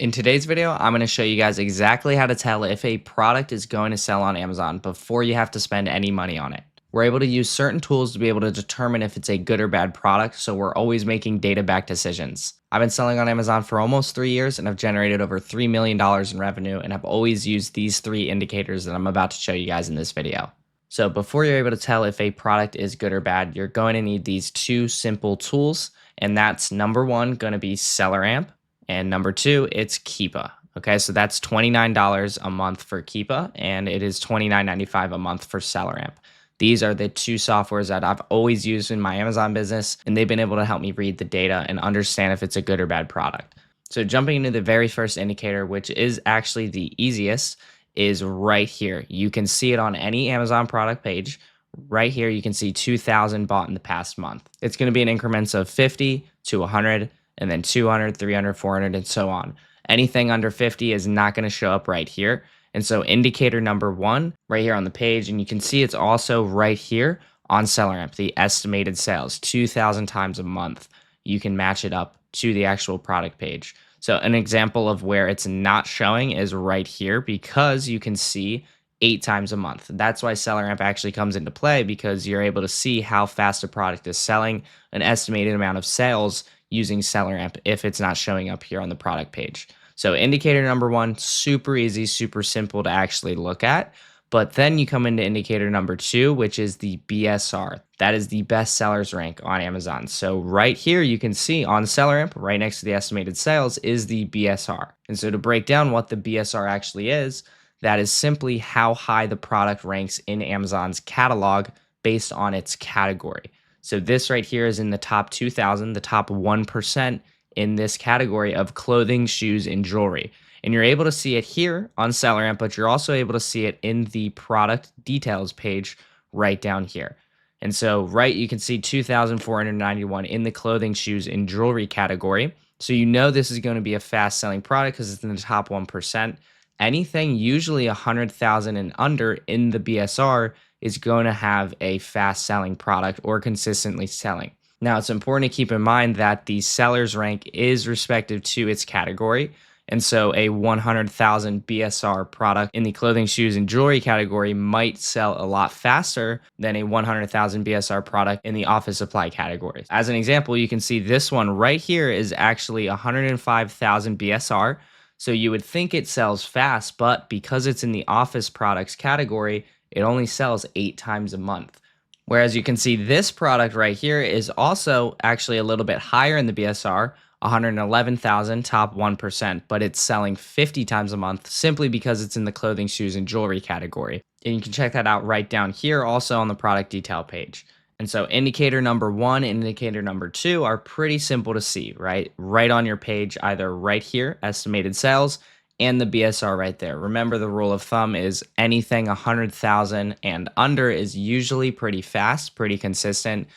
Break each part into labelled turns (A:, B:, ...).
A: In today's video, I'm going to show you guys exactly how to tell if a product is going to sell on Amazon before you have to spend any money on it. We're able to use certain tools to be able to determine if it's a good or bad product, so we're always making data-backed decisions. I've been selling on Amazon for almost 3 years and I've generated over $3 million in revenue, and I've always used these 3 indicators that I'm about to show you guys in this video. So before you're able to tell if a product is good or bad, you're going to need these 2 simple tools, and that's number 1 going to be SellerAmp. And number 2, it's Keepa. Okay, so that's $29 a month for Keepa, and it is $29.95 a month for SellerAmp. These are the 2 softwares that I've always used in my Amazon business, and they've been able to help me read the data and understand if it's a good or bad product. So jumping into the very first indicator, which is actually the easiest, is right here. You can see it on any Amazon product page. Right here, you can see 2,000 bought in the past month. It's going to be in increments of 50 to 100, and then 200, 300, 400, and so on. Anything under 50 is not going to show up right here. And so indicator number 1 right here on the page, and you can see it's also right here on SellerAmp, the estimated sales, 2,000 times a month. You can match it up to the actual product page. So an example of where it's not showing is right here, because you can see 8 times a month. That's why SellerAmp actually comes into play, because you're able to see how fast a product is selling, an estimated amount of sales using SellerAmp if it's not showing up here on the product page. So indicator number 1, super easy, super simple to actually look at. But then you come into indicator number 2, which is the BSR. That is the best sellers rank on Amazon. So right here, you can see on SellerAmp, right next to the estimated sales, is the BSR. And so to break down what the BSR actually is, that is simply how high the product ranks in Amazon's catalog based on its category. So this right here is in the top 2,000, the top 1% in this category of clothing, shoes, and jewelry. And you're able to see it here on SellerAmp, but you're also able to see it in the product details page right down here. And so you can see 2,491 in the clothing, shoes, and jewelry category. So you know this is going to be a fast selling product because it's in the top 1%. Anything usually 100,000 and under in the BSR is going to have a fast selling product or consistently selling. Now, it's important to keep in mind that the seller's rank is respective to its category. And so a 100,000 BSR product in the clothing, shoes, and jewelry category might sell a lot faster than a 100,000 BSR product in the office supply category. As an example, you can see this one right here is actually 105,000 BSR. So you would think it sells fast, but because it's in the office products category, it only sells 8 times a month. Whereas you can see this product right here is also actually a little bit higher in the BSR, 111,000, top 1%, but it's selling 50 times a month simply because it's in the clothing, shoes, and jewelry category. And you can check that out right down here also on the product detail page. And so indicator number 1 and indicator number 2 are pretty simple to see, right? Right on your page, either right here, estimated sales, and the BSR right there. Remember, the rule of thumb is anything 100,000 and under is usually pretty fast, pretty consistent,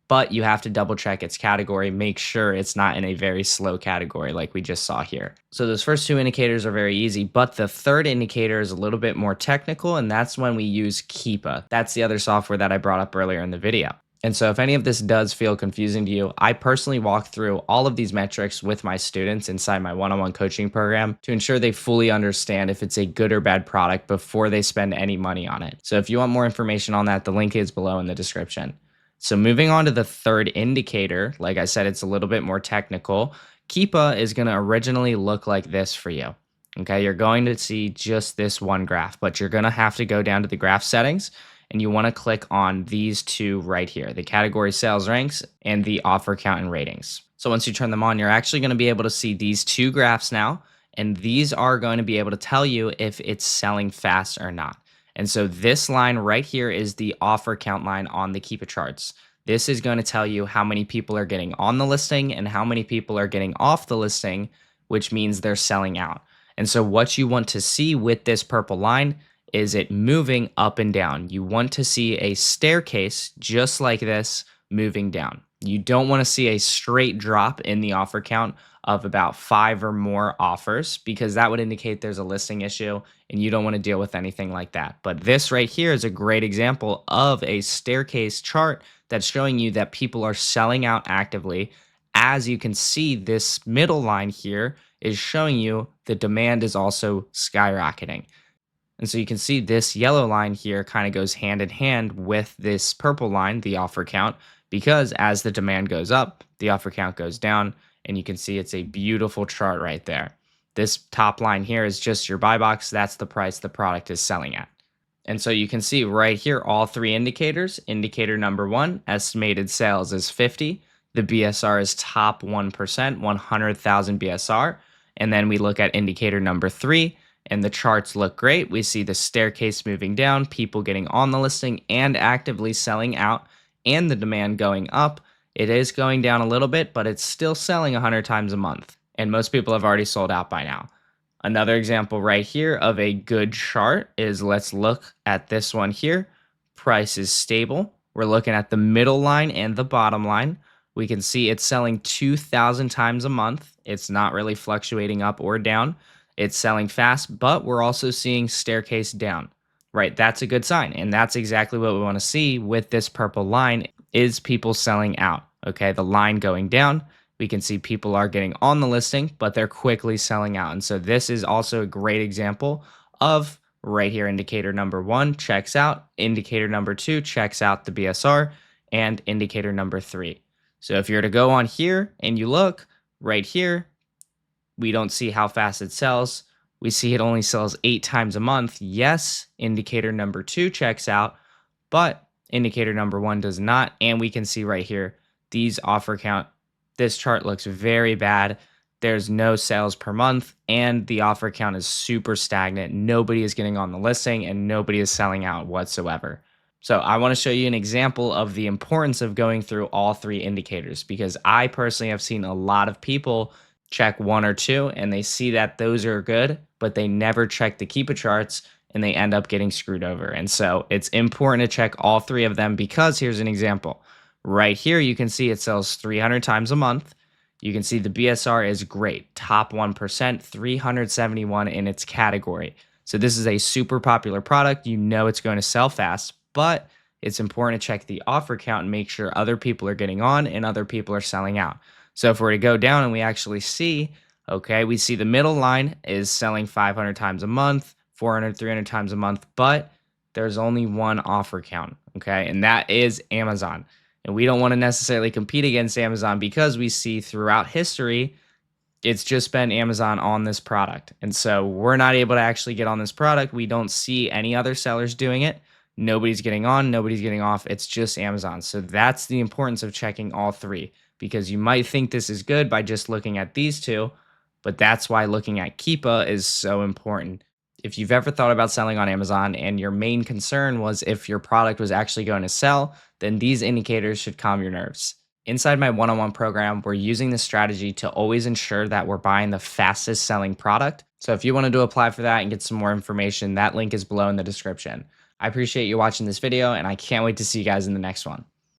A: but you have to double check its category, make sure it's not in a very slow category like we just saw here. So those first 2 indicators are very easy, but the third indicator is a little bit more technical, and that's when we use Keepa. That's the other software that I brought up earlier in the video. And so if any of this does feel confusing to you, I personally walk through all of these metrics with my students inside my one-on-one coaching program to ensure they fully understand if it's a good or bad product before they spend any money on it. So if you want more information on that, the link is below in the description. So moving on to the third indicator, like I said, it's a little bit more technical. Keepa is going to originally look like this for you. Okay, you're going to see just this one graph, but you're going to have to go down to the graph settings, and you want to click on these 2 right here, the category sales ranks and the offer count and ratings. So once you turn them on, you're actually going to be able to see these 2 graphs now, and these are going to be able to tell you if it's selling fast or not. And so this line right here is the offer count line on the Keepa charts. This is going to tell you how many people are getting on the listing and how many people are getting off the listing, which means they're selling out. And so what you want to see with this purple line is it moving up and down. You want to see a staircase just like this moving down. You don't want to see a straight drop in the offer count of about 5 or more offers, because that would indicate there's a listing issue and you don't want to deal with anything like that. But this right here is a great example of a staircase chart that's showing you that people are selling out actively. As you can see, this middle line here is showing you the demand is also skyrocketing. And so you can see this yellow line here kind of goes hand in hand with this purple line, the offer count, because as the demand goes up, the offer count goes down. And you can see it's a beautiful chart right there. This top line here is just your buy box. That's the price the product is selling at. And so you can see right here, all three indicators. Indicator number one, estimated sales is 50. The BSR is top 1%, 100,000 BSR. And then we look at indicator number three, and the charts look great. We see the staircase moving down, people getting on the listing and actively selling out, and the demand going up. It is going down a little bit, but it's still selling 100 times a month. And most people have already sold out by now. Another example right here of a good chart is, let's look at this one here. Price is stable. We're looking at the middle line and the bottom line. We can see it's selling 2,000 times a month. It's not really fluctuating up or down. It's selling fast, but we're also seeing staircase down. Right, that's a good sign. And that's exactly what we want to see with this purple line is people selling out. Okay, the line going down. We can see people are getting on the listing, but they're quickly selling out. And so this is also a great example of right here, indicator number one checks out, indicator number two checks out the BSR, and indicator number three. So if you're to go on here and you look right here, we don't see how fast it sells. We see it only sells 8 times a month. Yes, indicator number two checks out, but indicator number one does not. And we can see right here, these offer count, this chart looks very bad. There's no sales per month, and the offer count is super stagnant. Nobody is getting on the listing, and nobody is selling out whatsoever. So I want to show you an example of the importance of going through all three indicators, because I personally have seen a lot of people check one or two and they see that those are good, but they never check the Keepa charts and they end up getting screwed over. And so it's important to check all three of them, because here's an example. Right here, you can see it sells 300 times a month. You can see the BSR is great, top 1%, 371 in its category. So this is a super popular product. You know it's going to sell fast, but it's important to check the offer count and make sure other people are getting on and other people are selling out. So if we're to go down and we actually see, okay, we see the middle line is selling 500 times a month, 400, 300 times a month, but there's only one offer count, okay? And that is Amazon. And we don't want to necessarily compete against Amazon, because we see throughout history, it's just been Amazon on this product. And so we're not able to actually get on this product. We don't see any other sellers doing it. Nobody's getting on, nobody's getting off. It's just Amazon. So that's the importance of checking all three, because you might think this is good by just looking at these two, but that's why looking at Keepa is so important. If you've ever thought about selling on Amazon and your main concern was if your product was actually going to sell, then these indicators should calm your nerves. Inside my one-on-one program, we're using this strategy to always ensure that we're buying the fastest selling product. So if you wanted to apply for that and get some more information, that link is below in the description. I appreciate you watching this video, and I can't wait to see you guys in the next one.